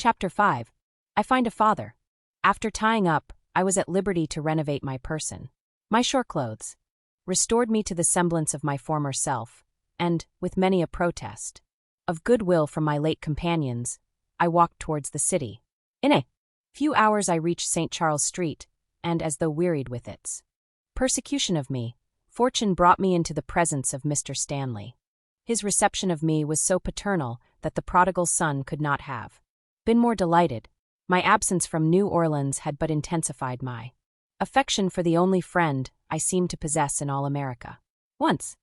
Chapter 5. I find a father. After tying up, I was at liberty to renovate my person. My shore clothes restored me to the semblance of my former self, and, with many a protest of goodwill from my late companions, I walked towards the city. In a few hours I reached St. Charles Street, and as though wearied with its persecution of me, fortune brought me into the presence of Mr. Stanley. His reception of me was so paternal that the prodigal son could not have been more delighted. My absence from New Orleans had but intensified my affection for the only friend I seemed to possess in all America. Once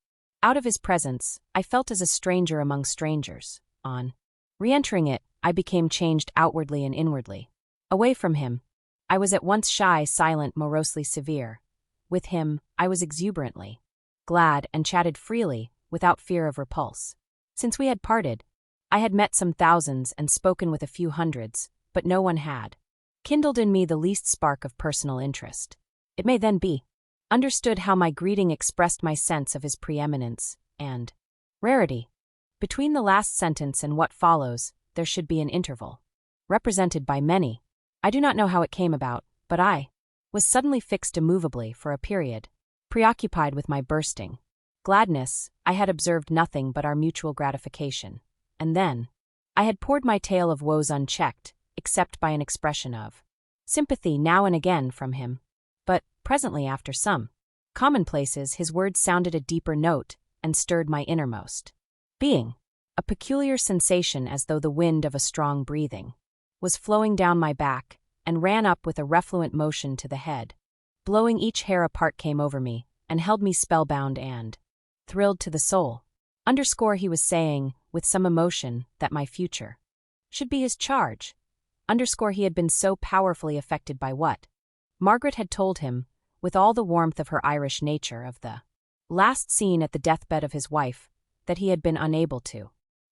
out of his presence, I felt as a stranger among strangers. On re-entering it, I became changed outwardly and inwardly. Away from him, I was at once shy, silent, morosely severe. With him, I was exuberantly glad and chatted freely, without fear of repulse. Since we had parted, I had met some thousands and spoken with a few hundreds, but no one had kindled in me the least spark of personal interest. It may then be understood how my greeting expressed my sense of his preeminence and rarity. Between the last sentence and what follows, there should be an interval, represented by many. I do not know how it came about, but I was suddenly fixed immovably for a period, preoccupied with my bursting gladness. I had observed nothing but our mutual gratification, and then I had poured my tale of woes unchecked, except by an expression of sympathy now and again from him. But, presently after some commonplaces, his words sounded a deeper note and stirred my innermost being. A peculiar sensation, as though the wind of a strong breathing was flowing down my back and ran up with a refluent motion to the head. Blowing each hair apart came over me and held me spellbound and thrilled to the soul. He was saying, with some emotion, that my future should be his charge. He had been so powerfully affected by what Margaret had told him, with all the warmth of her Irish nature, of the last scene at the deathbed of his wife, that he had been unable to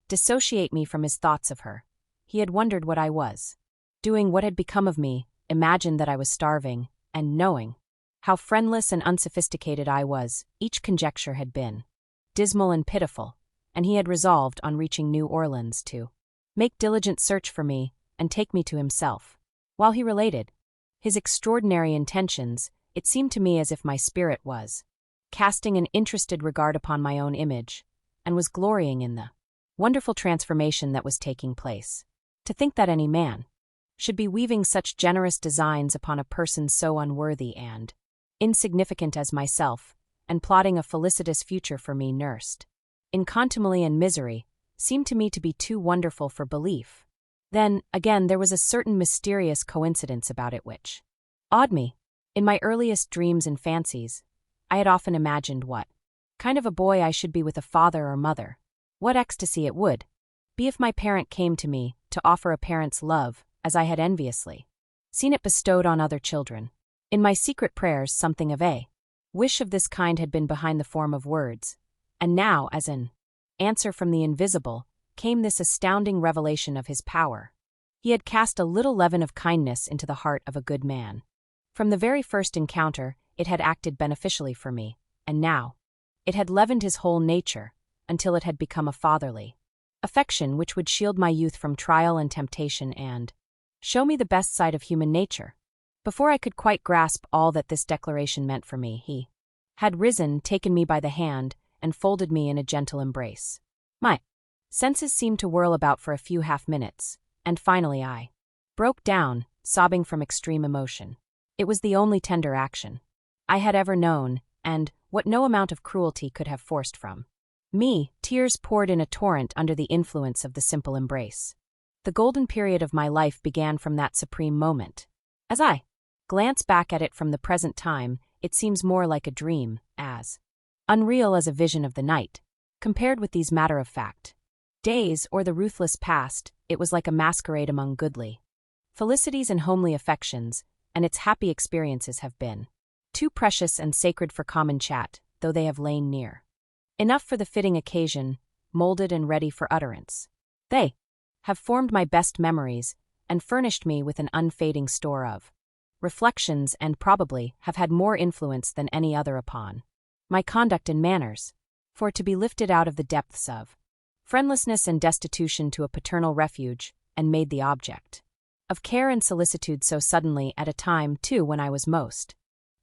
dissociate me from his thoughts of her. He had wondered what I was doing, what had become of me, imagined that I was starving, and knowing how friendless and unsophisticated I was, each conjecture had been dismal and pitiful, and he had resolved, on reaching New Orleans, to make diligent search for me and take me to himself. While he related his extraordinary intentions, it seemed to me as if my spirit was casting an interested regard upon my own image, and was glorying in the wonderful transformation that was taking place. To think that any man should be weaving such generous designs upon a person so unworthy and insignificant as myself, and plotting a felicitous future for me nursed in contumely and misery, seemed to me to be too wonderful for belief. Then, again, there was a certain mysterious coincidence about it which awed me. In my earliest dreams and fancies, I had often imagined what kind of a boy I should be with a father or mother, what ecstasy it would be if my parent came to me to offer a parent's love, as I had enviously seen it bestowed on other children. In my secret prayers, something of a wish of this kind had been behind the form of words, and now, as an answer from the invisible, came this astounding revelation of his power. He had cast a little leaven of kindness into the heart of a good man. From the very first encounter, it had acted beneficially for me, and now it had leavened his whole nature, until it had become a fatherly affection which would shield my youth from trial and temptation and show me the best side of human nature. Before I could quite grasp all that this declaration meant for me, he had risen, taken me by the hand, and folded me in a gentle embrace. My senses seemed to whirl about for a few half-minutes, and finally I broke down, sobbing from extreme emotion. It was the only tender action I had ever known, and what no amount of cruelty could have forced from me. Tears poured in a torrent under the influence of the simple embrace. The golden period of my life began from that supreme moment. As I glance back at it from the present time, it seems more like a dream, as unreal as a vision of the night. Compared with these matter-of-fact days or the ruthless past, it was like a masquerade among goodly felicities and homely affections, and its happy experiences have been too precious and sacred for common chat, though they have lain near enough for the fitting occasion, molded and ready for utterance. They have formed my best memories, and furnished me with an unfading store of reflections, and probably have had more influence than any other upon my conduct and manners. For to be lifted out of the depths of friendlessness and destitution to a paternal refuge, and made the object of care and solicitude so suddenly at a time, too, when I was most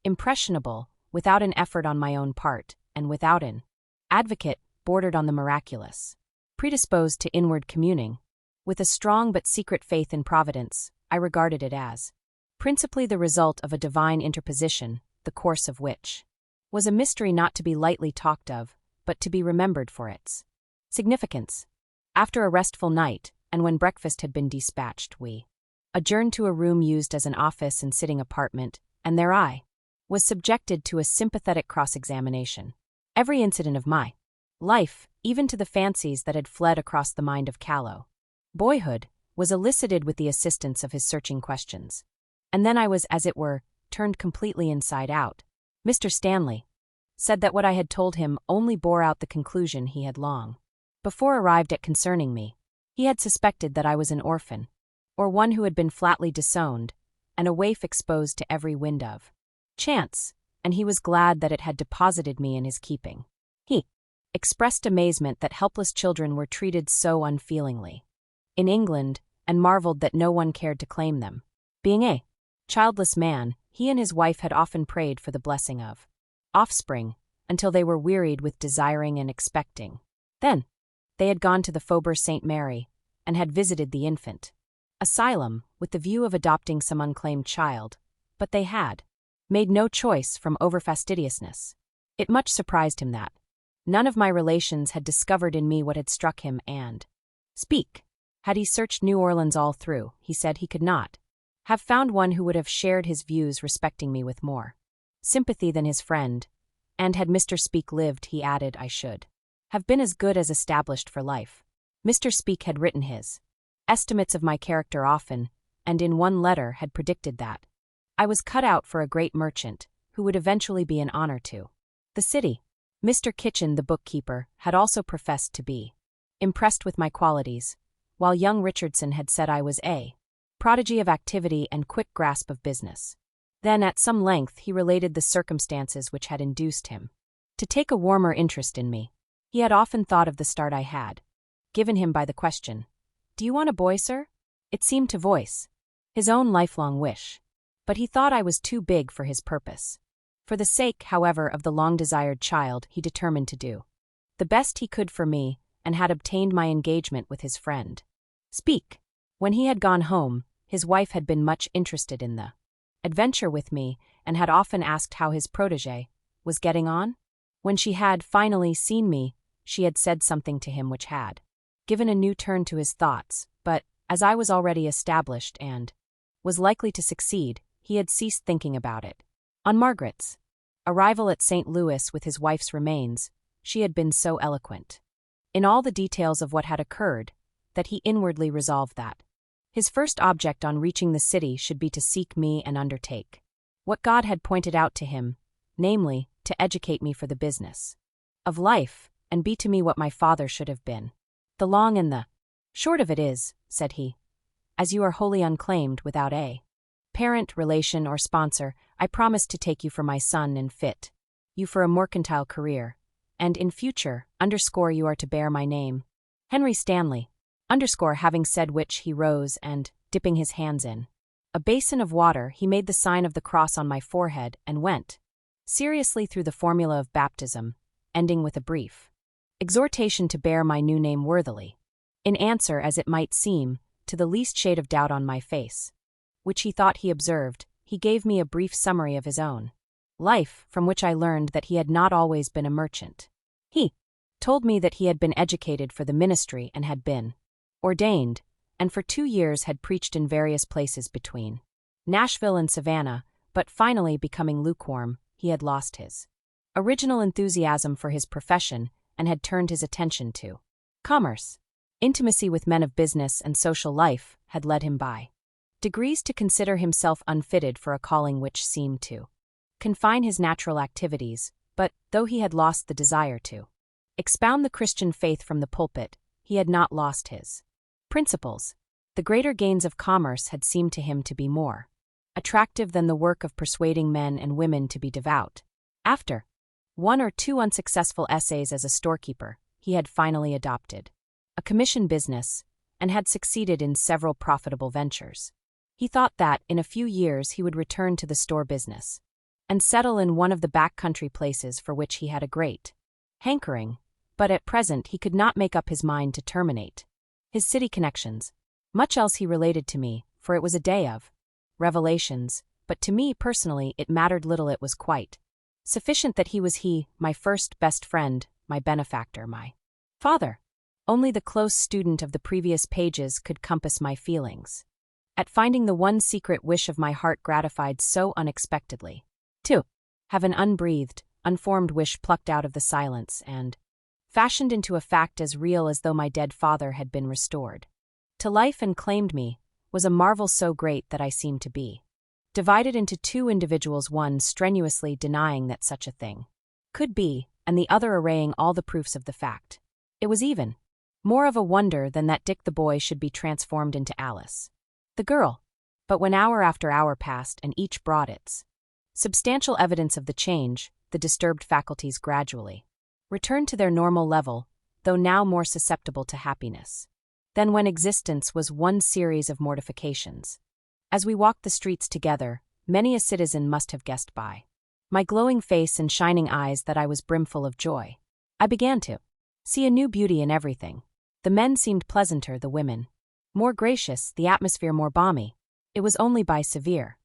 impressionable, without an effort on my own part, and without an advocate, bordered on the miraculous. Predisposed to inward communing, with a strong but secret faith in Providence, I regarded it as principally the result of a divine interposition, the course of which was a mystery not to be lightly talked of, but to be remembered for its significance. After a restful night, and when breakfast had been dispatched, we adjourned to a room used as an office and sitting apartment, and there I was subjected to a sympathetic cross-examination. Every incident of my life, even to the fancies that had fled across the mind of callow boyhood, was elicited with the assistance of his searching questions. And then I was, as it were, turned completely inside out. Mr. Stanley said that what I had told him only bore out the conclusion he had long before arrived at concerning me. He had suspected that I was an orphan, or one who had been flatly disowned, and a waif exposed to every wind of chance, and he was glad that it had deposited me in his keeping. He expressed amazement that helpless children were treated so unfeelingly in England, and marveled that no one cared to claim them. Being a childless man, he and his wife had often prayed for the blessing of offspring, until they were wearied with desiring and expecting. Then they had gone to the Faubourg St. Mary, and had visited the infant asylum with the view of adopting some unclaimed child, but they had made no choice from over-fastidiousness. It much surprised him that none of my relations had discovered in me what had struck him, and had he searched New Orleans all through, he said he could not have found one who would have shared his views respecting me with more sympathy than his friend, and had Mr. Speak lived, he added, I should have been as good as established for life. Mr. Speak had written his estimates of my character often, and in one letter had predicted that I was cut out for a great merchant, who would eventually be an honor to the city. Mr. Kitchen, the bookkeeper, had also professed to be impressed with my qualities, while young Richardson had said I was a prodigy of activity and quick grasp of business. Then at some length he related the circumstances which had induced him to take a warmer interest in me. He had often thought of the start I had given him by the question, "Do you want a boy, sir?" It seemed to voice his own lifelong wish, but he thought I was too big for his purpose. For the sake, however, of the long-desired child, he determined to do the best he could for me, and had obtained my engagement with his friend Speak. When he had gone home, his wife had been much interested in the adventure with me, and had often asked how his protégé was getting on. When she had finally seen me, she had said something to him which had given a new turn to his thoughts, but, as I was already established and was likely to succeed, he had ceased thinking about it. On Margaret's arrival at St. Louis with his wife's remains, she had been so eloquent in all the details of what had occurred, that he inwardly resolved that his first object on reaching the city should be to seek me and undertake what God had pointed out to him, namely, to educate me for the business of life, and be to me what my father should have been. The long and the short of it is, said he, as you are wholly unclaimed without a parent, relation, or sponsor, I promise to take you for my son and fit you for a mercantile career, and in future, you are to bear my name, Henry Stanley, having said which he rose and, dipping his hands in a basin of water, he made the sign of the cross on my forehead and went seriously through the formula of baptism, ending with a brief exhortation to bear my new name worthily, in answer, as it might seem, to the least shade of doubt on my face, which he thought he observed. He gave me a brief summary of his own life, from which I learned that he had not always been a merchant. He told me that he had been educated for the ministry and had been ordained, and for 2 years had preached in various places between Nashville and Savannah, but finally becoming lukewarm, he had lost his original enthusiasm for his profession and had turned his attention to commerce. Intimacy with men of business and social life had led him by degrees to consider himself unfitted for a calling which seemed to confine his natural activities, but, though he had lost the desire to expound the Christian faith from the pulpit, he had not lost his principles. The greater gains of commerce had seemed to him to be more attractive than the work of persuading men and women to be devout. After 1 or 2 unsuccessful essays as a storekeeper, he had finally adopted a commission business, and had succeeded in several profitable ventures. He thought that, in a few years, he would return to the store business and settle in one of the backcountry places for which he had a great hankering, but at present he could not make up his mind to terminate his city connections. Much else he related to me, for it was a day of revelations, but to me personally it mattered little. It was quite sufficient that he was my first best friend, my benefactor, my father. Only the close student of the previous pages could compass my feelings at finding the one secret wish of my heart gratified so unexpectedly. To have an unbreathed, unformed wish plucked out of the silence and fashioned into a fact as real as though my dead father had been restored to life and claimed me, was a marvel so great that I seemed to be divided into two individuals, one strenuously denying that such a thing could be, and the other arraying all the proofs of the fact. It was even more of a wonder than that Dick the boy should be transformed into Alice the girl. But when hour after hour passed and each brought its substantial evidence of the change, the disturbed faculties gradually returned to their normal level, though now more susceptible to happiness than when existence was one series of mortifications. As we walked the streets together, many a citizen must have guessed by my glowing face and shining eyes that I was brimful of joy. I began to see a new beauty in everything. The men seemed pleasanter, the women more gracious, the atmosphere more balmy. It was only by severe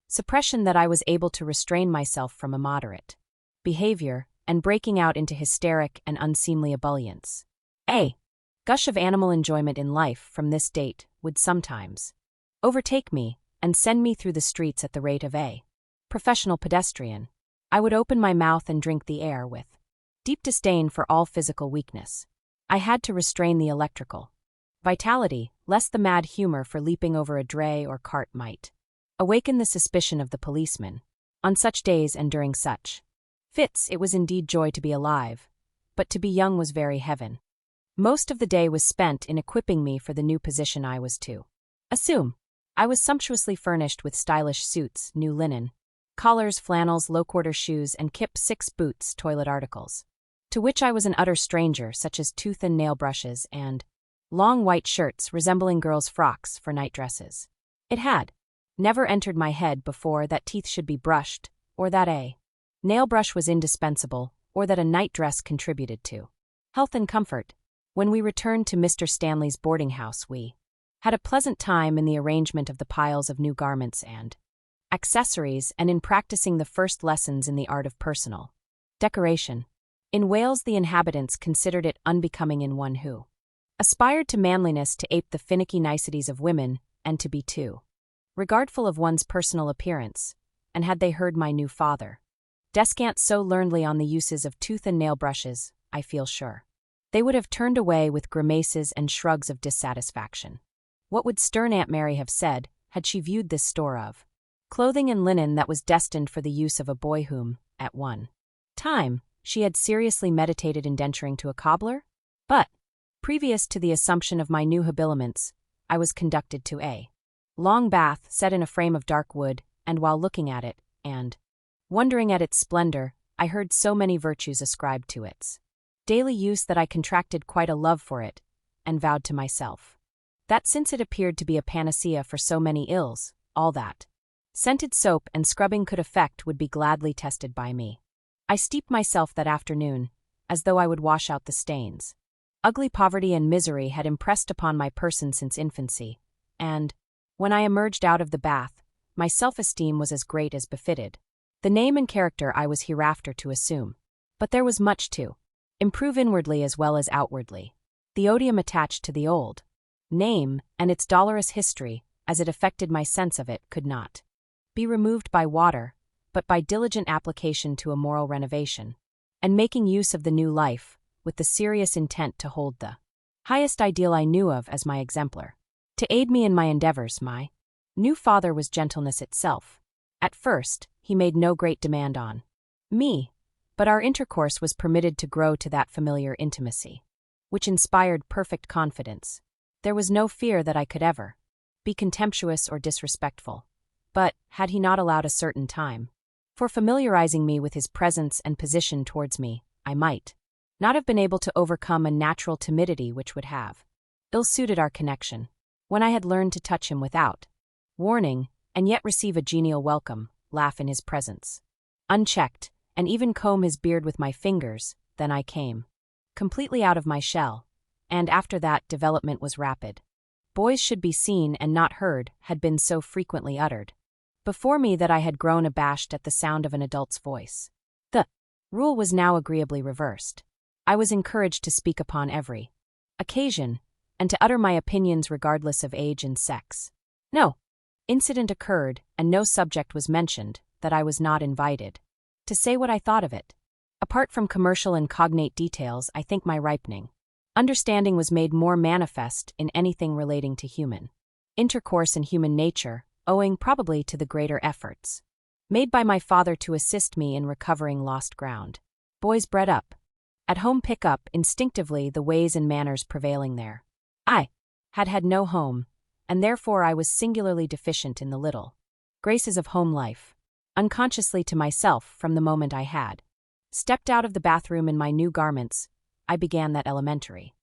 suppression that I was able to restrain myself from immoderate behavior and breaking out into hysteric and unseemly ebullience. A gush of animal enjoyment in life from this date would sometimes overtake me and send me through the streets at the rate of a professional pedestrian. I would open my mouth and drink the air with deep disdain for all physical weakness. I had to restrain the electrical vitality, lest the mad humor for leaping over a dray or cart might awaken the suspicion of the policeman. On such days and during such fits it was indeed joy to be alive, but to be young was very heaven. Most of the day was spent in equipping me for the new position I was to assume. I was sumptuously furnished with stylish suits, new linen, collars, flannels, low-quarter shoes, and Kip 6 boots, toilet articles, to which I was an utter stranger, such as tooth and nail brushes and long white shirts resembling girls' frocks for night dresses. It had never entered my head before that teeth should be brushed, or that a nail brush was indispensable, or that a night dress contributed to health and comfort. When we returned to Mr. Stanley's boarding house, we had a pleasant time in the arrangement of the piles of new garments and accessories and in practicing the first lessons in the art of personal decoration. In Wales the inhabitants considered it unbecoming in one who aspired to manliness to ape the finicky niceties of women and to be too regardful of one's personal appearance, and had they heard my new father descant so learnedly on the uses of tooth and nail brushes, I feel sure they would have turned away with grimaces and shrugs of dissatisfaction. What would stern Aunt Mary have said, had she viewed this store of clothing and linen that was destined for the use of a boy whom, at one time, she had seriously meditated indenturing to a cobbler? But, previous to the assumption of my new habiliments, I was conducted to a long bath set in a frame of dark wood, and while looking at it, and wondering at its splendor, I heard so many virtues ascribed to its daily use that I contracted quite a love for it, and vowed to myself that since it appeared to be a panacea for so many ills, all that scented soap and scrubbing could effect would be gladly tested by me. I steeped myself that afternoon, as though I would wash out the stains ugly poverty and misery had impressed upon my person since infancy, and, when I emerged out of the bath, my self-esteem was as great as befitted the name and character I was hereafter to assume. But there was much to improve inwardly as well as outwardly. The odium attached to the old name and its dolorous history, as it affected my sense of it, could not be removed by water, but by diligent application to a moral renovation, and making use of the new life, with the serious intent to hold the highest ideal I knew of as my exemplar. To aid me in my endeavors, my new father was gentleness itself. At first, he made no great demand on me, but our intercourse was permitted to grow to that familiar intimacy which inspired perfect confidence. There was no fear that I could ever be contemptuous or disrespectful. But, had he not allowed a certain time for familiarizing me with his presence and position towards me, I might not have been able to overcome a natural timidity which would have ill-suited our connection. When I had learned to touch him without warning, and yet receive a genial welcome, laugh in his presence, unchecked, and even comb his beard with my fingers, then I came completely out of my shell, and after that development was rapid. Boys should be seen and not heard had been so frequently uttered before me that I had grown abashed at the sound of an adult's voice. The rule was now agreeably reversed. I was encouraged to speak upon every occasion, and to utter my opinions regardless of age and sex. No incident occurred, and no subject was mentioned, that I was not invited to say what I thought of it. Apart from commercial and cognate details, I think my ripening understanding was made more manifest in anything relating to human intercourse and human nature, owing probably to the greater efforts made by my father to assist me in recovering lost ground. Boys bred up at home pick up instinctively the ways and manners prevailing there. I had had no home, and therefore I was singularly deficient in the little graces of home life. Unconsciously to myself, from the moment I had stepped out of the bathroom in my new garments, I began that elementary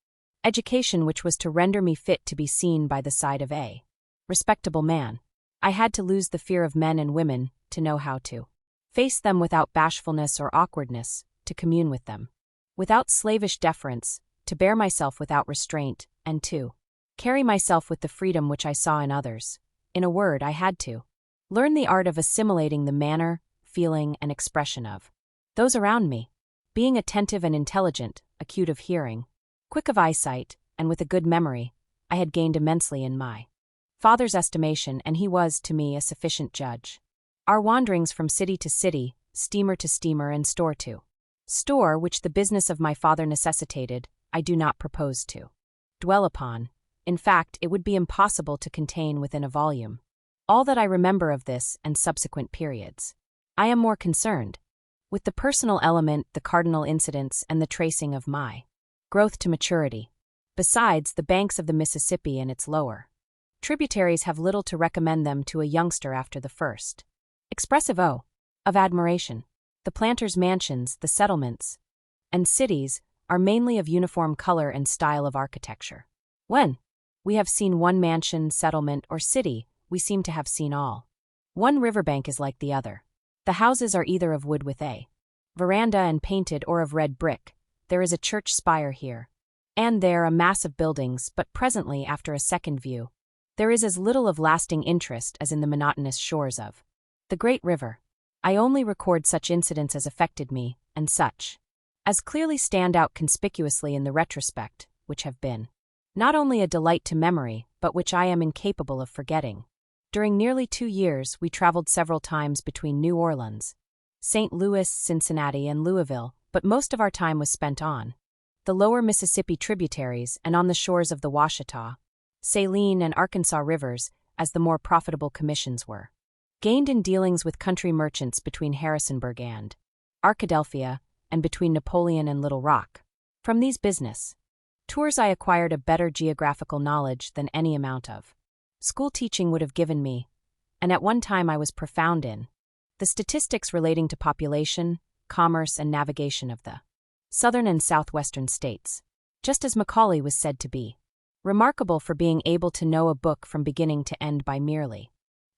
education which was to render me fit to be seen by the side of a respectable man. I had to lose the fear of men and women, to know how to face them without bashfulness or awkwardness, to commune with them without slavish deference, to bear myself without restraint, and to carry myself with the freedom which I saw in others. In a word, I had to learn the art of assimilating the manner, feeling, and expression of those around me. Being attentive and intelligent, acute of hearing, quick of eyesight, and with a good memory, I had gained immensely in my father's estimation, and he was, to me, a sufficient judge. Our wanderings from city to city, steamer to steamer, and store to store, which the business of my father necessitated, I do not propose to dwell upon. In fact, it would be impossible to contain within a volume all that I remember of this and subsequent periods. I am more concerned with the personal element, the cardinal incidents, and the tracing of my growth to maturity. Besides, the banks of the Mississippi and its lower tributaries have little to recommend them to a youngster after the first expressive of admiration. The planters' mansions, the settlements, and cities are mainly of uniform color and style of architecture. When we have seen one mansion, settlement, or city, we seem to have seen all. One riverbank is like the other. The houses are either of wood with a veranda and painted, or of red brick. There is a church spire here and there, a mass of buildings, but presently, after a second view, there is as little of lasting interest as in the monotonous shores of the great river. I only record such incidents as affected me, and such as clearly stand out conspicuously in the retrospect, which have been not only a delight to memory, but which I am incapable of forgetting. During nearly 2 years, we traveled several times between New Orleans, St. Louis, Cincinnati, and Louisville, but most of our time was spent on the lower Mississippi tributaries and on the shores of the Washita, Saline, and Arkansas rivers, as the more profitable commissions were gained in dealings with country merchants between Harrisonburg and Arkadelphia, and between Napoleon and Little Rock. From these business tours I acquired a better geographical knowledge than any amount of school teaching would have given me, and at one time I was profound in the statistics relating to population, commerce, and navigation of the southern and southwestern states, just as Macaulay was said to be remarkable for being able to know a book from beginning to end by merely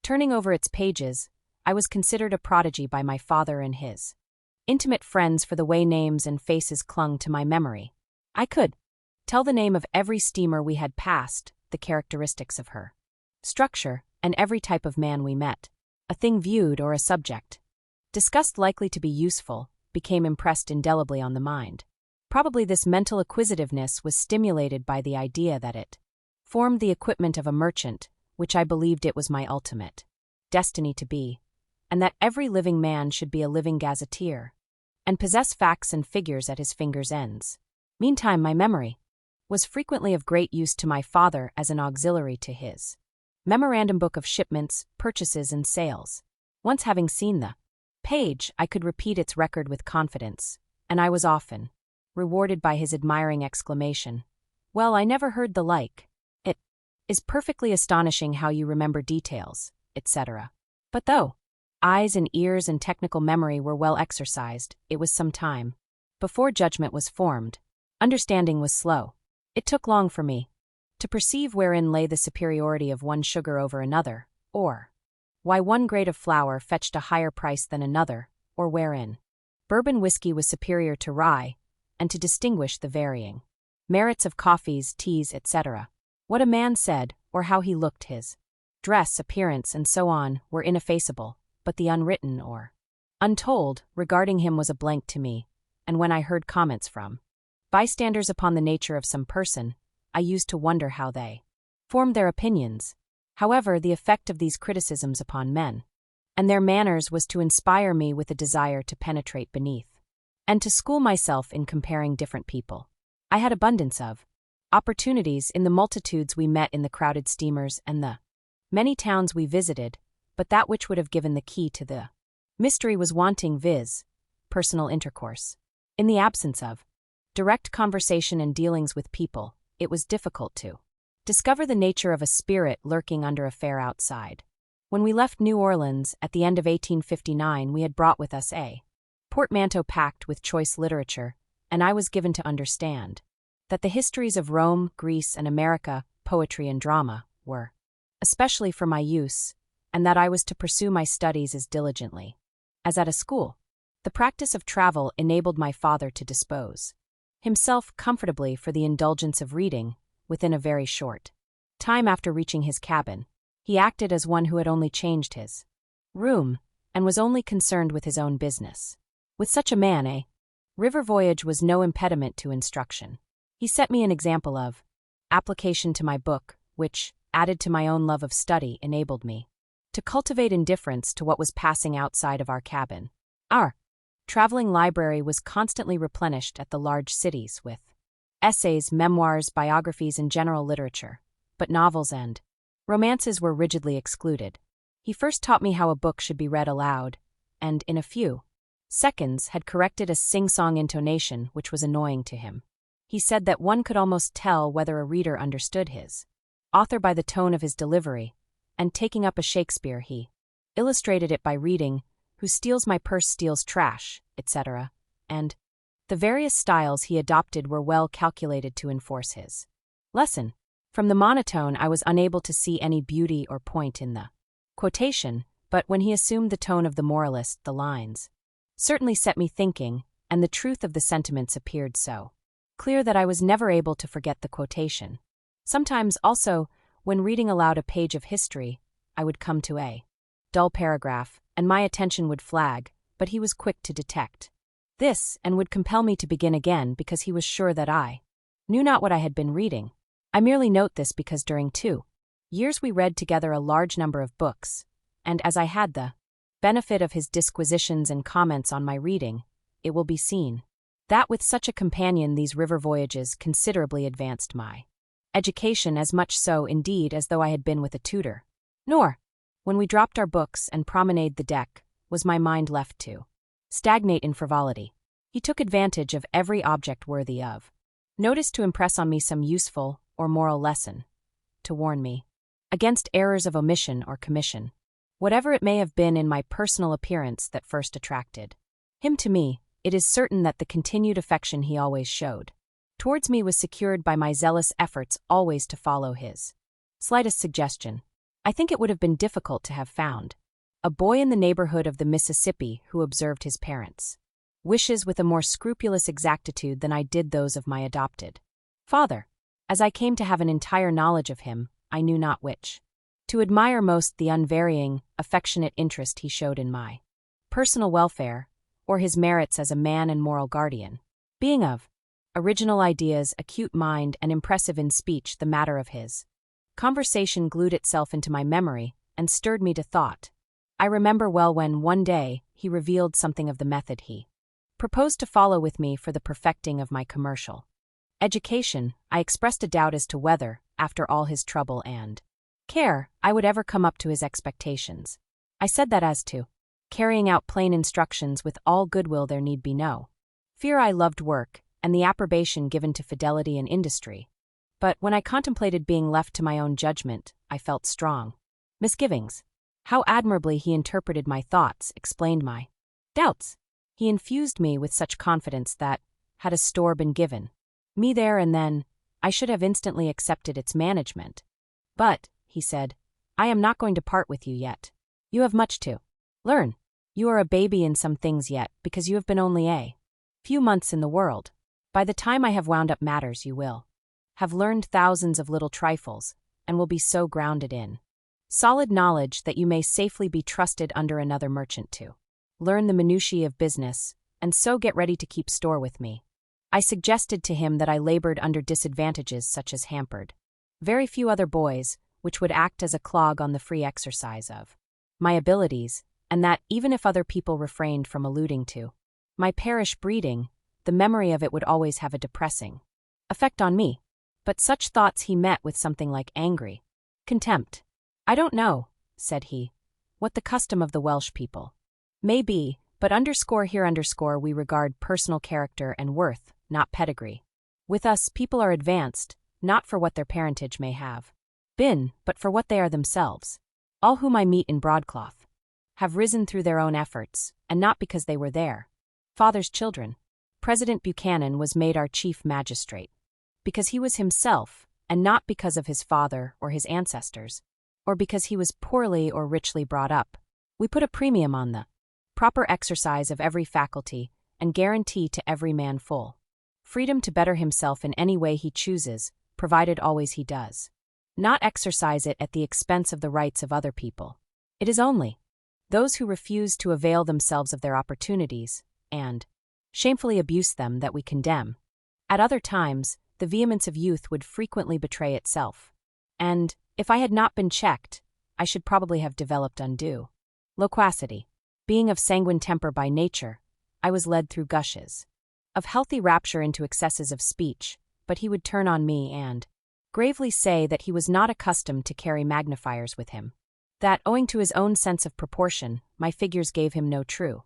turning over its pages. I was considered a prodigy by my father and his intimate friends for the way names and faces clung to my memory. I could tell the name of every steamer we had passed, the characteristics of her structure, and every type of man we met. A thing viewed, or a subject discussed likely to be useful, became impressed indelibly on the mind. Probably this mental acquisitiveness was stimulated by the idea that it formed the equipment of a merchant, which I believed it was my ultimate destiny to be, and that every living man should be a living gazetteer, and possess facts and figures at his fingers' ends. Meantime, my memory was frequently of great use to my father as an auxiliary to his memorandum book of shipments, purchases, and sales. Once having seen the page, I could repeat its record with confidence, and I was often rewarded by his admiring exclamation, "Well, I never heard the like. It is perfectly astonishing how you remember details," etc. But though eyes and ears and technical memory were well exercised, it was some time before judgment was formed. Understanding was slow. It took long for me to perceive wherein lay the superiority of one sugar over another, or why one grade of flour fetched a higher price than another, or wherein bourbon whiskey was superior to rye, and to distinguish the varying merits of coffees, teas, etc. What a man said, or how he looked, his dress, appearance, and so on, were ineffaceable, but the unwritten or untold regarding him was a blank to me, and when I heard comments from bystanders upon the nature of some person, I used to wonder how they formed their opinions. However, the effect of these criticisms upon men and their manners was to inspire me with a desire to penetrate beneath, and to school myself in comparing different people. I had abundance of opportunities in the multitudes we met in the crowded steamers and the many towns we visited, but that which would have given the key to the mystery was wanting, viz., personal intercourse. In the absence of direct conversation and dealings with people, it was difficult to discover the nature of a spirit lurking under a fair outside. When we left New Orleans at the end of 1859, we had brought with us a portmanteau packed with choice literature, and I was given to understand that the histories of Rome, Greece, and America, poetry and drama, were especially for my use, and that I was to pursue my studies as diligently as at a school. The practice of travel enabled my father to dispose himself comfortably for the indulgence of reading within a very short time after reaching his cabin. He acted as one who had only changed his room, and was only concerned with his own business. With such a man, a river voyage was no impediment to instruction. He set me an example of application to my book, which, added to my own love of study, enabled me to cultivate indifference to what was passing outside of our cabin. Our traveling library was constantly replenished at the large cities with essays, memoirs, biographies, and general literature, but novels and romances were rigidly excluded. He first taught me how a book should be read aloud, and in a few seconds had corrected a sing-song intonation which was annoying to him. He said that one could almost tell whether a reader understood his author by the tone of his delivery, and taking up a Shakespeare, he illustrated it by reading, "Who steals my purse steals trash," etc., and the various styles he adopted were well calculated to enforce his lesson. From the monotone I was unable to see any beauty or point in the quotation, but when he assumed the tone of the moralist, the lines certainly set me thinking, and the truth of the sentiments appeared so clear that I was never able to forget the quotation. Sometimes, also, when reading aloud a page of history, I would come to a dull paragraph, and my attention would flag, but he was quick to detect this, and would compel me to begin again because he was sure that I knew not what I had been reading. I merely note this because during 2 years we read together a large number of books, and as I had the benefit of his disquisitions and comments on my reading, it will be seen that with such a companion these river voyages considerably advanced my education, as much so, indeed, as though I had been with a tutor. Nor, when we dropped our books and promenaded the deck, was my mind left to stagnate in frivolity. He took advantage of every object worthy of notice to impress on me some useful or moral lesson, to warn me against errors of omission or commission, whatever it may have been in my personal appearance that first attracted him to me. It is certain that the continued affection he always showed towards me was secured by my zealous efforts always to follow his slightest suggestion. I think it would have been difficult to have found a boy in the neighborhood of the Mississippi who observed his parents' wishes with a more scrupulous exactitude than I did those of my adopted father. As I came to have an entire knowledge of him, I knew not which to admire most, the unvarying, affectionate interest he showed in my personal welfare, or his merits as a man and moral guardian. Being of original ideas, acute mind, and impressive in speech, the matter of his conversation glued itself into my memory and stirred me to thought. I remember well when, one day, he revealed something of the method he proposed to follow with me for the perfecting of my commercial education. I expressed a doubt as to whether, after all his trouble and care, I would ever come up to his expectations. I said that as to carrying out plain instructions with all goodwill there need be no fear. I loved work, and the approbation given to fidelity and industry. But when I contemplated being left to my own judgment, I felt strong misgivings. How admirably he interpreted my thoughts, explained my doubts. He infused me with such confidence that, had a store been given me there and then, I should have instantly accepted its management. But, he said, I am not going to part with you yet. You have much to learn. You are a baby in some things yet, because you have been only a few months in the world. By the time I have wound up matters, you will have learned thousands of little trifles, and will be so grounded in solid knowledge that you may safely be trusted under another merchant to learn the minutiae of business, and so get ready to keep store with me. I suggested to him that I labored under disadvantages such as hampered very few other boys, which would act as a clog on the free exercise of my abilities, and that, even if other people refrained from alluding to my parish breeding, the memory of it would always have a depressing effect on me. But such thoughts he met with something like angry contempt. I don't know, said he, what the custom of the Welsh people may be, but here we regard personal character and worth, not pedigree. With us, people are advanced, not for what their parentage may have been, but for what they are themselves. All whom I meet in broadcloth have risen through their own efforts, and not because they were their father's children. President Buchanan was made our chief magistrate because he was himself, and not because of his father or his ancestors, or because he was poorly or richly brought up. We put a premium on the proper exercise of every faculty and guarantee to every man full freedom to better himself in any way he chooses, provided always he does not exercise it at the expense of the rights of other people. It is only those who refuse to avail themselves of their opportunities, and shamefully abuse them, that we condemn. At other times, the vehemence of youth would frequently betray itself, and, if I had not been checked, I should probably have developed undue loquacity. Being of sanguine temper by nature, I was led through gushes of healthy rapture into excesses of speech, but he would turn on me and gravely say that he was not accustomed to carry magnifiers with him, that, owing to his own sense of proportion, my figures gave him no true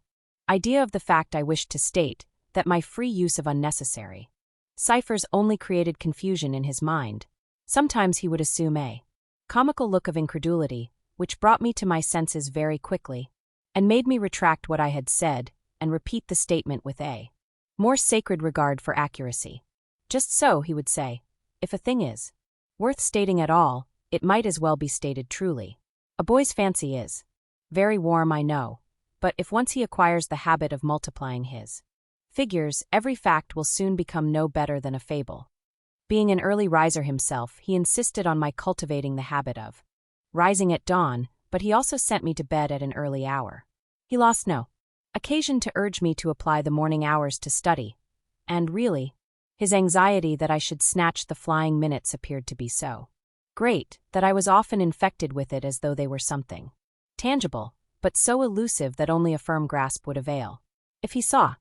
idea of the fact I wished to state, that my free use of unnecessary ciphers only created confusion in his mind. Sometimes he would assume a comical look of incredulity, which brought me to my senses very quickly, and made me retract what I had said, and repeat the statement with a more sacred regard for accuracy. Just so, he would say, if a thing is worth stating at all, it might as well be stated truly. A boy's fancy is very warm, I know, but if once he acquires the habit of multiplying his figures, every fact will soon become no better than a fable. Being an early riser himself, he insisted on my cultivating the habit of rising at dawn, but he also sent me to bed at an early hour. He lost no occasion to urge me to apply the morning hours to study, and really, his anxiety that I should snatch the flying minutes appeared to be so great that I was often infected with it as though they were something tangible, but so elusive that only a firm grasp would avail. If he saw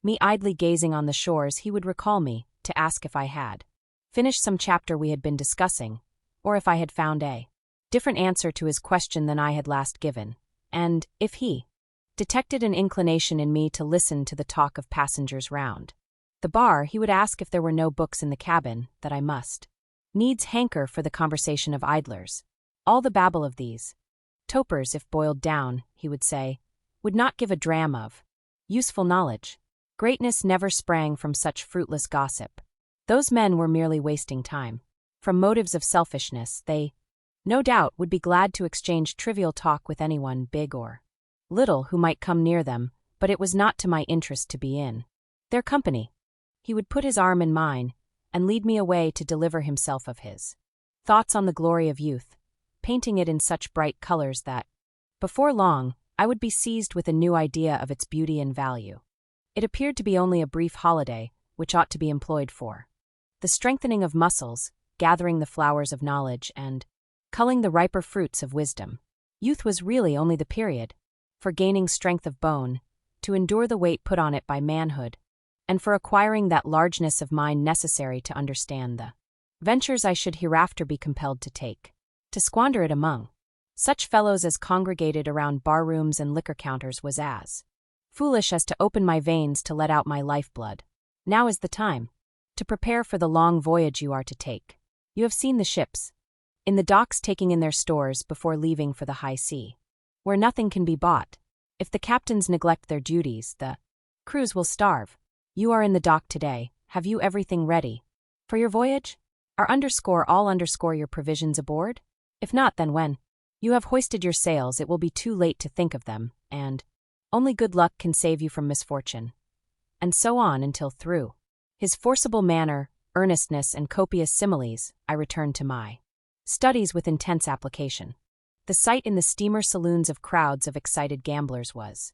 me idly gazing on the shores, he would recall me, to ask if I had finished some chapter we had been discussing, or if I had found a different answer to his question than I had last given, and, if he detected an inclination in me to listen to the talk of passengers round the bar, he would ask if there were no books in the cabin, that I must needs hanker for the conversation of idlers. All the babble of these topers, if boiled down, he would say, would not give a dram of useful knowledge. Greatness never sprang from such fruitless gossip. Those men were merely wasting time. From motives of selfishness, they, no doubt, would be glad to exchange trivial talk with anyone, big or little, who might come near them, but it was not to my interest to be in their company. He would put his arm in mine, and lead me away to deliver himself of his thoughts on the glory of youth, painting it in such bright colors that, before long, I would be seized with a new idea of its beauty and value. It appeared to be only a brief holiday, which ought to be employed for the strengthening of muscles, gathering the flowers of knowledge, and culling the riper fruits of wisdom. Youth was really only the period for gaining strength of bone, to endure the weight put on it by manhood, and for acquiring that largeness of mind necessary to understand the ventures I should hereafter be compelled to take. To squander it among such fellows as congregated around bar-rooms and liquor counters was as foolish as to open my veins to let out my lifeblood. Now is the time to prepare for the long voyage you are to take. You have seen the ships in the docks taking in their stores before leaving for the high sea, where nothing can be bought. If the captains neglect their duties, the crews will starve. You are in the dock today. Have you everything ready for your voyage? Are underscore all underscore your provisions aboard? If not, then when you have hoisted your sails, it will be too late to think of them, and only good luck can save you from misfortune. And so on until through his forcible manner, earnestness, and copious similes, I returned to my studies with intense application. The sight in the steamer saloons of crowds of excited gamblers was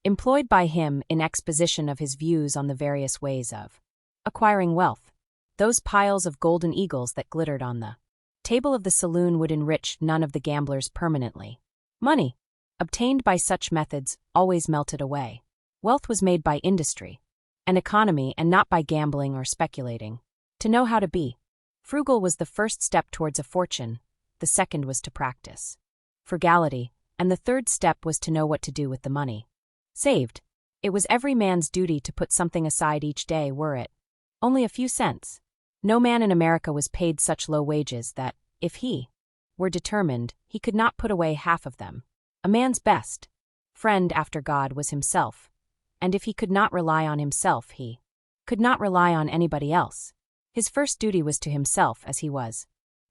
employed by him in exposition of his views on the various ways of acquiring wealth. Those piles of golden eagles that glittered on the table of the saloon would enrich none of the gamblers permanently. Money, obtained by such methods, always melted away. Wealth was made by industry and economy, and not by gambling or speculating. To know how to be frugal was the first step towards a fortune, the second was to practice frugality, and the third step was to know what to do with the money saved. It was every man's duty to put something aside each day, were it only a few cents. No man in America was paid such low wages that, if he were determined, he could not put away half of them. A man's best friend after God was himself, and if he could not rely on himself, he could not rely on anybody else. His first duty was to himself, as he was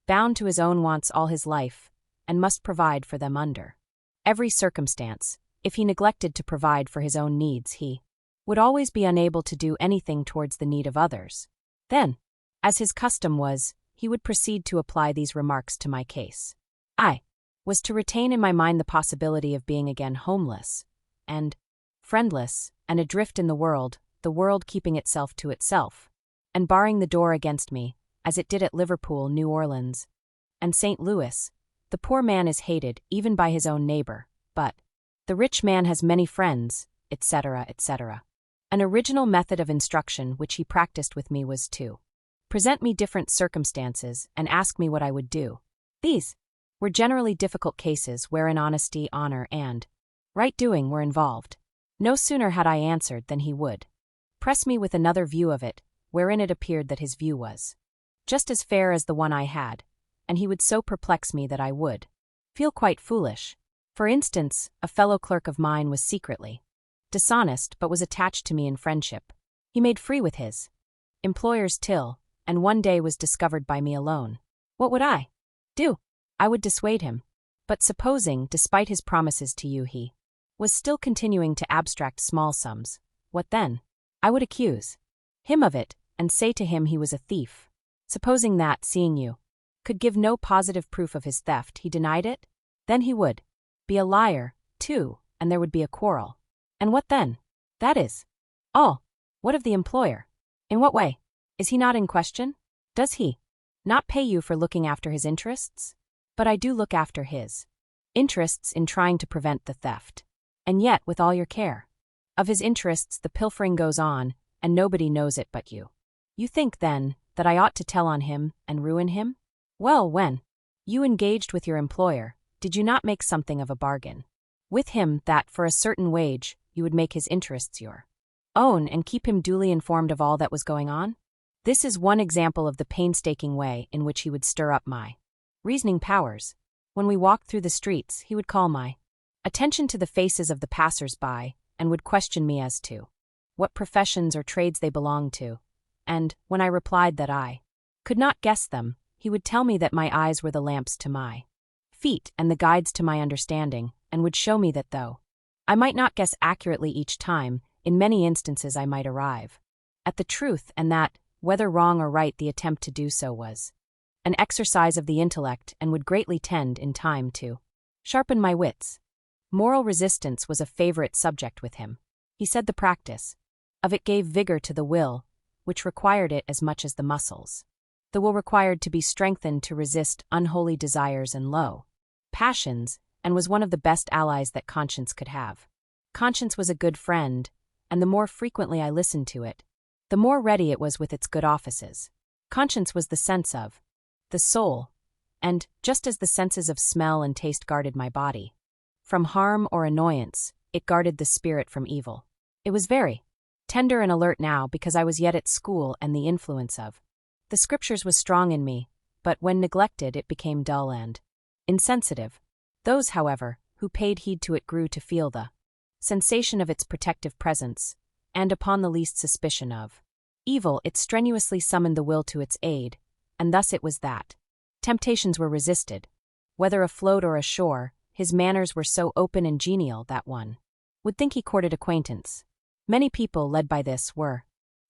bound to his own wants all his life, and must provide for them under every circumstance. If he neglected to provide for his own needs, he would always be unable to do anything towards the need of others. Then, as his custom was, he would proceed to apply these remarks to my case. I was to retain in my mind the possibility of being again homeless and friendless and adrift in the world keeping itself to itself, and barring the door against me, as it did at Liverpool, New Orleans, and St. Louis. The poor man is hated even by his own neighbor, but the rich man has many friends, etc., etc. An original method of instruction which he practiced with me was to present me different circumstances and ask me what I would do. These were generally difficult cases wherein honesty, honor, and right doing were involved. No sooner had I answered than he would press me with another view of it, wherein it appeared that his view was just as fair as the one I had, and he would so perplex me that I would feel quite foolish. For instance, a fellow clerk of mine was secretly dishonest but was attached to me in friendship. He made free with his employer's till, and one day was discovered by me alone. What would I do? I would dissuade him. But supposing, despite his promises to you, he was still continuing to abstract small sums, what then? I would accuse him of it, and say to him he was a thief. Supposing that, seeing you could give no positive proof of his theft, he denied it? Then he would be a liar, too, and there would be a quarrel. And what then? That is all. What of the employer? In what way? Is he not in question? Does he not pay you for looking after his interests? But I do look after his interests in trying to prevent the theft. And yet, with all your care of his interests, the pilfering goes on, and nobody knows it but you. You think, then, that I ought to tell on him and ruin him? Well, when you engaged with your employer, did you not make something of a bargain with him that, for a certain wage, you would make his interests your own and keep him duly informed of all that was going on? This is one example of the painstaking way in which he would stir up my reasoning powers. When we walked through the streets, he would call my attention to the faces of the passers-by, and would question me as to what professions or trades they belonged to, and, when I replied that I could not guess them, he would tell me that my eyes were the lamps to my feet and the guides to my understanding, and would show me that though I might not guess accurately each time, in many instances I might arrive at the truth, and that, whether wrong or right, the attempt to do so was an exercise of the intellect and would greatly tend, in time, to sharpen my wits. Moral resistance was a favorite subject with him. He said the practice of it gave vigor to the will, which required it as much as the muscles. The will required to be strengthened to resist unholy desires and low passions, and was one of the best allies that conscience could have. Conscience was a good friend, and the more frequently I listened to it, the more ready it was with its good offices. Conscience was the sense of the soul, and, just as the senses of smell and taste guarded my body from harm or annoyance, it guarded the spirit from evil. It was very tender and alert now, because I was yet at school, and the influence of the Scriptures was strong in me, but when neglected it became dull and insensitive. Those, however, who paid heed to it grew to feel the sensation of its protective presence, and upon the least suspicion of evil it strenuously summoned the will to its aid, and thus it was that temptations were resisted. Whether afloat or ashore, his manners were so open and genial that one would think he courted acquaintance. Many people, led by this, were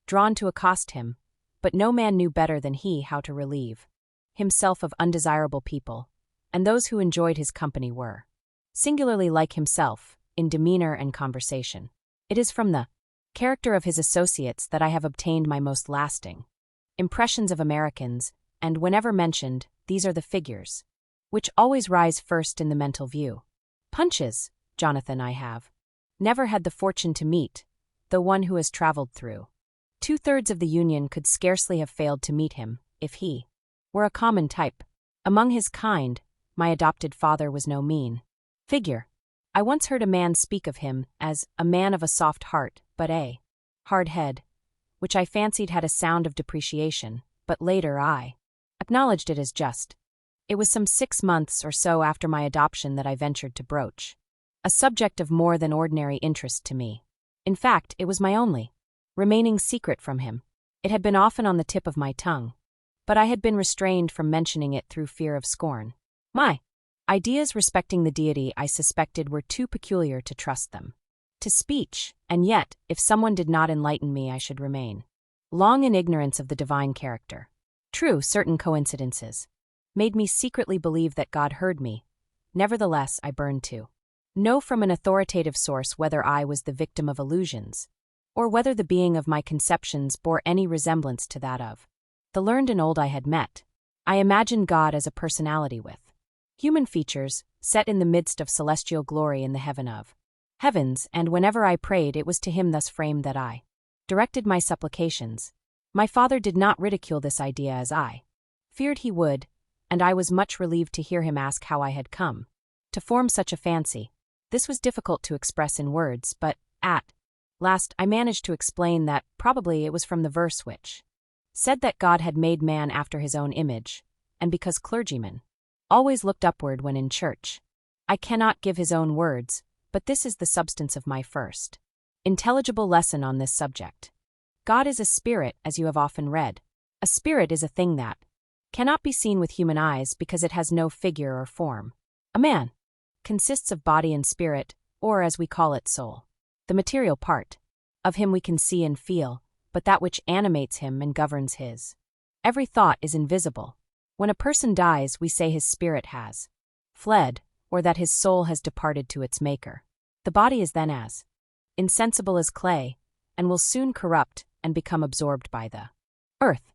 drawn to accost him, but no man knew better than he how to relieve himself of undesirable people, and those who enjoyed his company were singularly like himself in demeanor and conversation. It is from the character of his associates that I have obtained my most lasting impressions of Americans, and whenever mentioned, these are the figures which always rise first in the mental view. Punches, Jonathan, I have never had the fortune to meet, though one who has traveled through 2/3 of the Union could scarcely have failed to meet him, if he were a common type. Among his kind, my adopted father was no mean figure. I once heard a man speak of him as a man of a soft heart, but a hard head, which I fancied had a sound of depreciation, but later I acknowledged it as just. It was some 6 months or so after my adoption that I ventured to broach a subject of more than ordinary interest to me. In fact, it was my only remaining secret from him. It had been often on the tip of my tongue, but I had been restrained from mentioning it through fear of scorn. My ideas respecting the deity, I suspected, were too peculiar to trust them to speech, and yet, if someone did not enlighten me, I should remain long in ignorance of the divine character. True, certain coincidences made me secretly believe that God heard me. Nevertheless, I burned to know from an authoritative source whether I was the victim of illusions, or whether the being of my conceptions bore any resemblance to that of the learned and old I had met. I imagined God as a personality with human features, set in the midst of celestial glory in the heaven of heavens, and whenever I prayed, it was to him thus framed that I directed my supplications. My father did not ridicule this idea as I feared he would, and I was much relieved to hear him ask how I had come to form such a fancy. This was difficult to express in words, but at last I managed to explain that probably it was from the verse which said that God had made man after his own image, and because clergymen always looked upward when in church. I cannot give his own words, but this is the substance of my first intelligible lesson on this subject. God is a spirit, as you have often read. A spirit is a thing that cannot be seen with human eyes because it has no figure or form. A man consists of body and spirit, or as we call it, soul. The material part of him we can see and feel, but that which animates him and governs his every thought is invisible. When a person dies, we say his spirit has fled, or that his soul has departed to its maker. The body is then as insensible as clay, and will soon corrupt and become absorbed by the earth.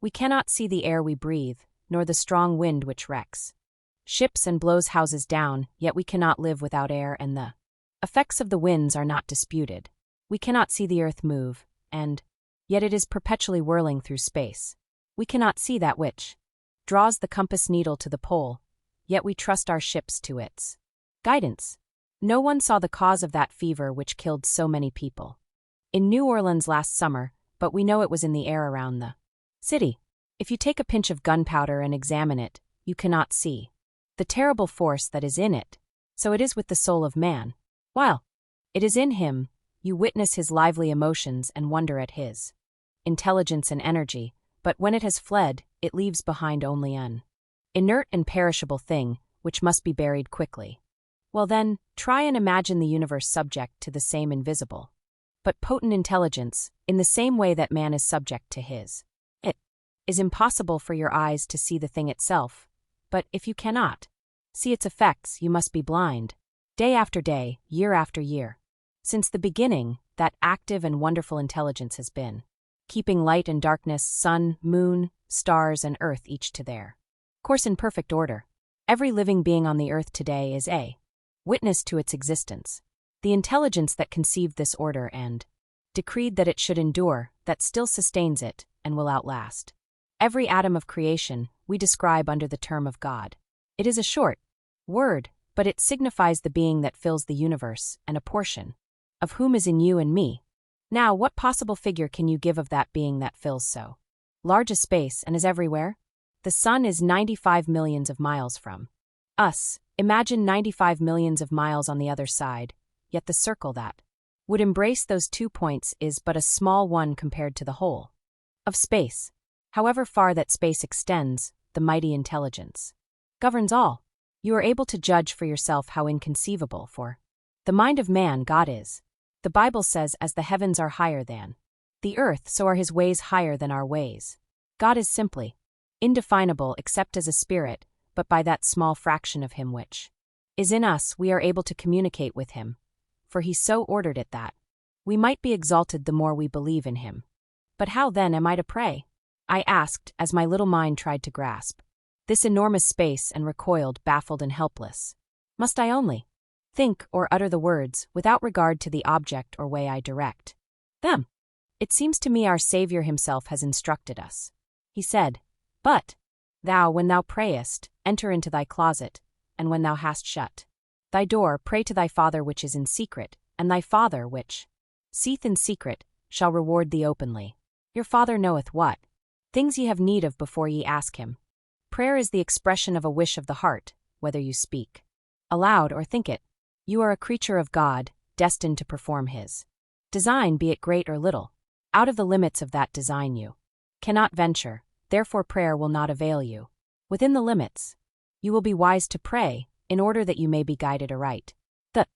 We cannot see the air we breathe, nor the strong wind which wrecks ships and blows houses down, yet we cannot live without air, and the effects of the winds are not disputed. We cannot see the earth move, and yet it is perpetually whirling through space. We cannot see that which draws the compass needle to the pole, yet we trust our ships to its guidance. No one saw the cause of that fever which killed so many people in New Orleans last summer, but we know it was in the air around the city. If you take a pinch of gunpowder and examine it, you cannot see the terrible force that is in it. So it is with the soul of man. While it is in him, you witness his lively emotions and wonder at his intelligence and energy, but when it has fled, it leaves behind only an inert and perishable thing, which must be buried quickly. Well then, try and imagine the universe subject to the same invisible but potent intelligence, in the same way that man is subject to his. It is impossible for your eyes to see the thing itself, but if you cannot see its effects, you must be blind. Day after day, year after year, since the beginning, that active and wonderful intelligence has been keeping light and darkness, sun, moon, stars, and earth each to their course in perfect order. Every living being on the earth today is a witness to its existence. The intelligence that conceived this order and decreed that it should endure, that still sustains it, and will outlast every atom of creation, we describe under the term of God. It is a short word, but it signifies the being that fills the universe, and a portion of whom is in you and me. Now, what possible figure can you give of that being that fills so large a space and is everywhere? The sun is 95 millions of miles from us. Imagine 95 millions of miles on the other side, yet the circle that would embrace those 2 points is but a small one compared to the whole of space. However far that space extends, the mighty intelligence governs all. You are able to judge for yourself how inconceivable for the mind of man God is. The Bible says, as the heavens are higher than the earth, so are his ways higher than our ways. God is simply indefinable except as a spirit, but by that small fraction of him which is in us we are able to communicate with him, for he so ordered it that we might be exalted the more we believe in him. But how then am I to pray? I asked, as my little mind tried to grasp this enormous space and recoiled baffled and helpless. Must I only think or utter the words without regard to the object or way I direct them? It seems to me our Savior himself has instructed us. He said, "But thou, when thou prayest, enter into thy closet, and when thou hast shut thy door, pray to thy Father which is in secret, and thy Father which seeth in secret shall reward thee openly. Your Father knoweth what things ye have need of before ye ask him." Prayer is the expression of a wish of the heart, whether you speak aloud or think it. You are a creature of God, destined to perform his design, be it great or little. Out of the limits of that design you cannot venture, therefore prayer will not avail you. Within the limits, you will be wise to pray, in order that you may be guided aright. The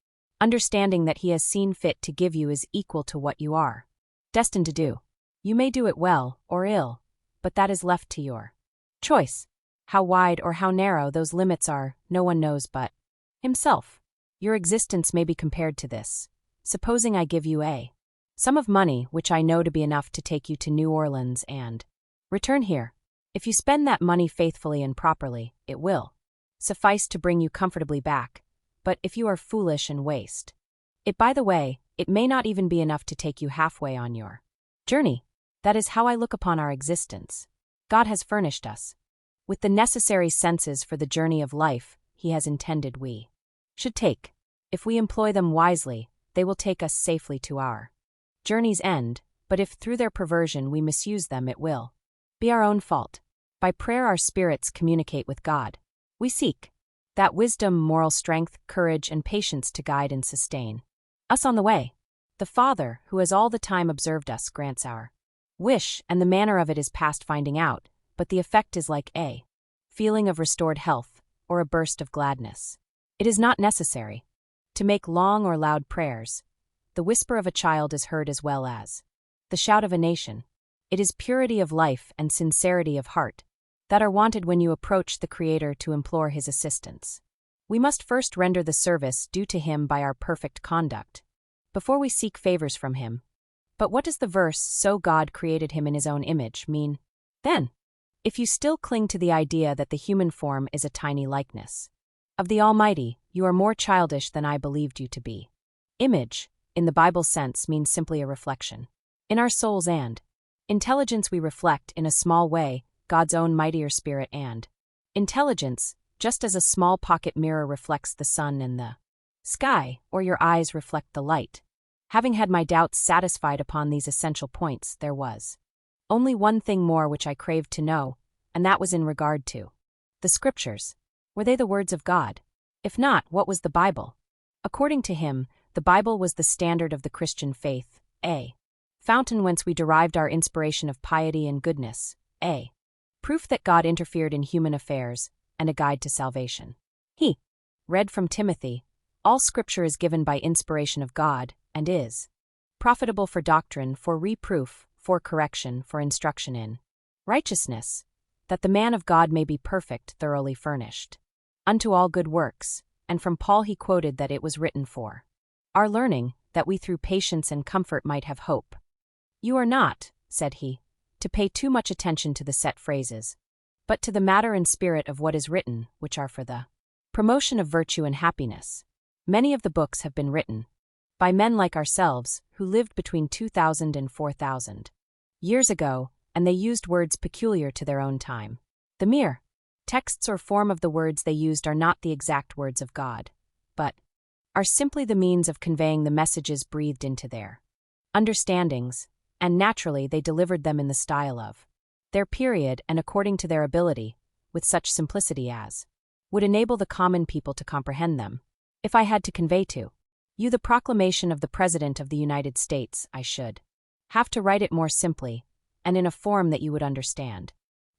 understanding that he has seen fit to give you is equal to what you are destined to do. You may do it well or ill, but that is left to your choice. How wide or how narrow those limits are, no one knows but himself. Your existence may be compared to this. Supposing I give you a sum of money which I know to be enough to take you to New Orleans and return here. If you spend that money faithfully and properly, it will suffice to bring you comfortably back, but if you are foolish and waste it, by the way, it may not even be enough to take you halfway on your journey. That is how I look upon our existence. God has furnished us with the necessary senses for the journey of life he has intended we should take. If we employ them wisely, they will take us safely to our journey's end, but if through their perversion we misuse them, it will be our own fault. By prayer our spirits communicate with God. We seek that wisdom, moral strength, courage, and patience to guide and sustain us on the way. The Father, who has all the time observed us, grants our wish, and the manner of it is past finding out, but the effect is like a feeling of restored health, or a burst of gladness. It is not necessary to make long or loud prayers. The whisper of a child is heard as well as the shout of a nation. It is purity of life and sincerity of heart that are wanted when you approach the Creator to implore his assistance. We must first render the service due to him by our perfect conduct, before we seek favors from him. But what does the verse, "So God created him in his own image," mean? Then, if you still cling to the idea that the human form is a tiny likeness of the Almighty, you are more childish than I believed you to be. Image, in the Bible sense, means simply a reflection. In our souls and intelligence we reflect, in a small way, God's own mightier spirit and intelligence, just as a small pocket mirror reflects the sun and the sky, or your eyes reflect the light. Having had my doubts satisfied upon these essential points, there was only one thing more which I craved to know, and that was in regard to the Scriptures. Were they the words of God? If not, what was the Bible? According to him, the Bible was the standard of the Christian faith, a fountain whence we derived our inspiration of piety and goodness, a proof that God interfered in human affairs, and a guide to salvation. He read from Timothy, "All Scripture is given by inspiration of God, and is profitable for doctrine, for reproof, for correction, for instruction in righteousness, that the man of God may be perfect, thoroughly furnished unto all good works." And from Paul he quoted that it was written for our learning, that we through patience and comfort might have hope. You are not, said he, to pay too much attention to the set phrases, but to the matter and spirit of what is written, which are for the promotion of virtue and happiness. Many of the books have been written by men like ourselves, who lived between 2000 and 4000 years ago, and they used words peculiar to their own time. The mere texts or form of the words they used are not the exact words of God, but are simply the means of conveying the messages breathed into their understandings, and naturally they delivered them in the style of their period and according to their ability, with such simplicity as would enable the common people to comprehend them. If I had to convey to you the proclamation of the President of the United States, I should have to write it more simply, and in a form that you would understand.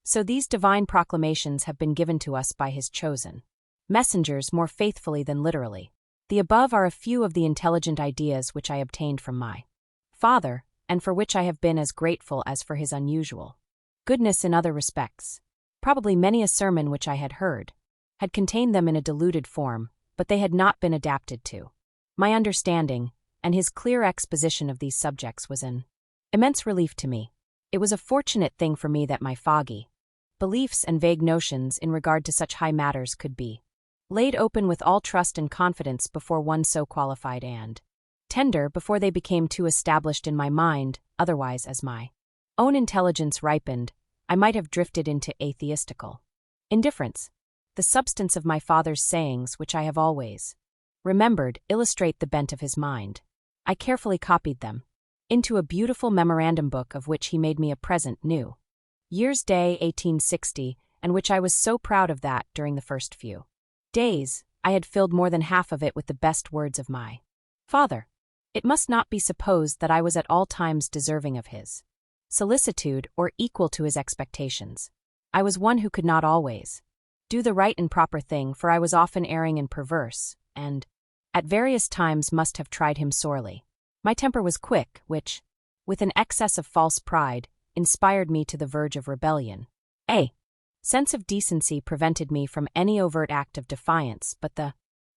So these divine proclamations have been given to us by his chosen messengers more faithfully than literally. The above are a few of the intelligent ideas which I obtained from my Father, and for which I have been as grateful as for his unusual goodness in other respects. Probably many a sermon which I had heard had contained them in a diluted form, but they had not been adapted to my understanding, and his clear exposition of these subjects was an immense relief to me. It was a fortunate thing for me that my foggy beliefs and vague notions in regard to such high matters could be laid open with all trust and confidence before one so qualified and tender before they became too established in my mind. Otherwise, as my own intelligence ripened, I might have drifted into atheistical indifference. The substance of my father's sayings, which I have always remembered, illustrate the bent of his mind. I carefully copied them into a beautiful memorandum book of which he made me a present New Year's Day 1860, and which I was so proud of that during the first few days I had filled more than half of it with the best words of my father. It must not be supposed that I was at all times deserving of his solicitude or equal to his expectations. I was one who could not always do the right and proper thing, for I was often erring and perverse, and at various times must have tried him sorely. My temper was quick, which, with an excess of false pride, inspired me to the verge of rebellion. A sense of decency prevented me from any overt act of defiance, but the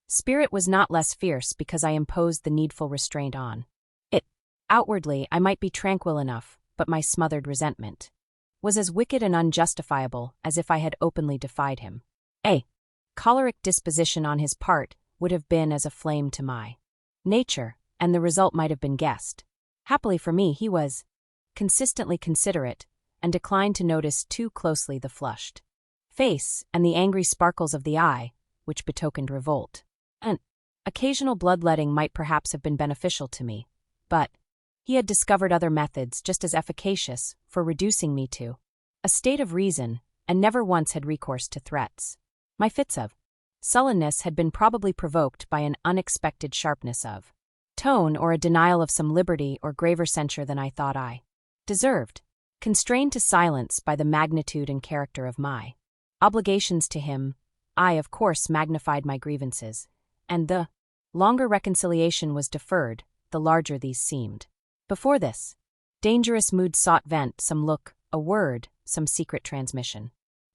spirit was not less fierce because I imposed the needful restraint on it. Outwardly, I might be tranquil enough, but my smothered resentment was as wicked and unjustifiable as if I had openly defied him. A choleric disposition on his part would have been as a flame to my nature, and the result might have been guessed. Happily for me, he was consistently considerate, and declined to notice too closely the flushed face and the angry sparkles of the eye, which betokened revolt. An occasional bloodletting might perhaps have been beneficial to me, but he had discovered other methods just as efficacious for reducing me to a state of reason, and never once had recourse to threats. My fits of sullenness had been probably provoked by an unexpected sharpness of tone or a denial of some liberty or graver censure than I thought I deserved. Constrained to silence by the magnitude and character of my obligations to him, I of course magnified my grievances, and the longer reconciliation was deferred, the larger these seemed. Before this dangerous mood sought vent, some look, a word, some secret transmission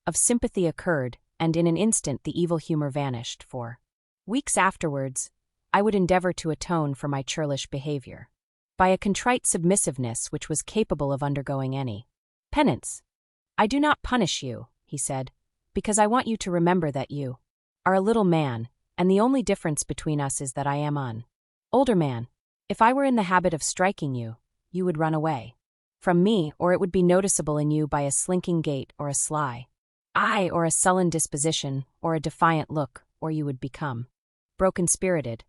of sympathy occurred, and in an instant the evil humor vanished. For weeks afterwards, I would endeavor to atone for my churlish behavior by a contrite submissiveness which was capable of undergoing any penance. "I do not punish you," he said, "because I want you to remember that you are a little man, and the only difference between us is that I am an older man. If I were in the habit of striking you, you would run away from me, or it would be noticeable in you by a slinking gait or a sly eye or a sullen disposition or a defiant look, or you would become broken-spirited.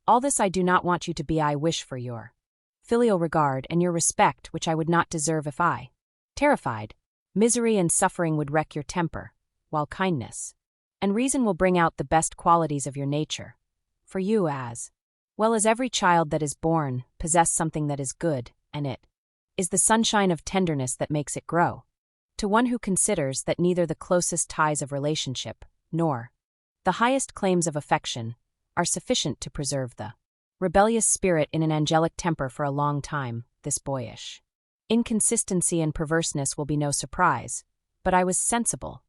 All this I do not want you to be. I wish for your filial regard and your respect, which I would not deserve if I terrified. Misery and suffering would wreck your temper, while kindness and reason will bring out the best qualities of your nature. For you, as well as every child that is born, possess something that is good, and it is the sunshine of tenderness that makes it grow. To one who considers that neither the closest ties of relationship, nor the highest claims of affection, are sufficient to preserve the rebellious spirit in an angelic temper for a long time, this boyish inconsistency and perverseness will be no surprise, but I was sensible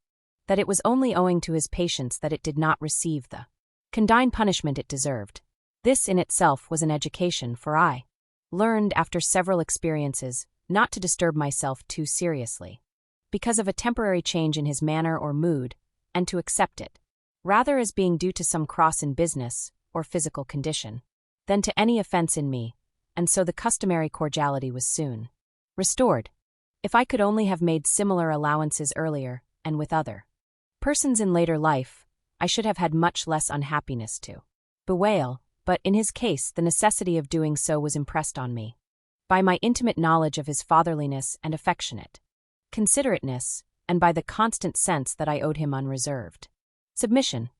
that it was only owing to his patience that it did not receive the condign punishment it deserved. This in itself was an education, for I learned after several experiences not to disturb myself too seriously because of a temporary change in his manner or mood, and to accept it rather as being due to some cross in business or physical condition than to any offense in me, and so the customary cordiality was soon restored. If I could only have made similar allowances earlier, and with other persons in later life, I should have had much less unhappiness to bewail, but in his case the necessity of doing so was impressed on me by my intimate knowledge of his fatherliness and affectionate considerateness, and by the constant sense that I owed him unreserved submission.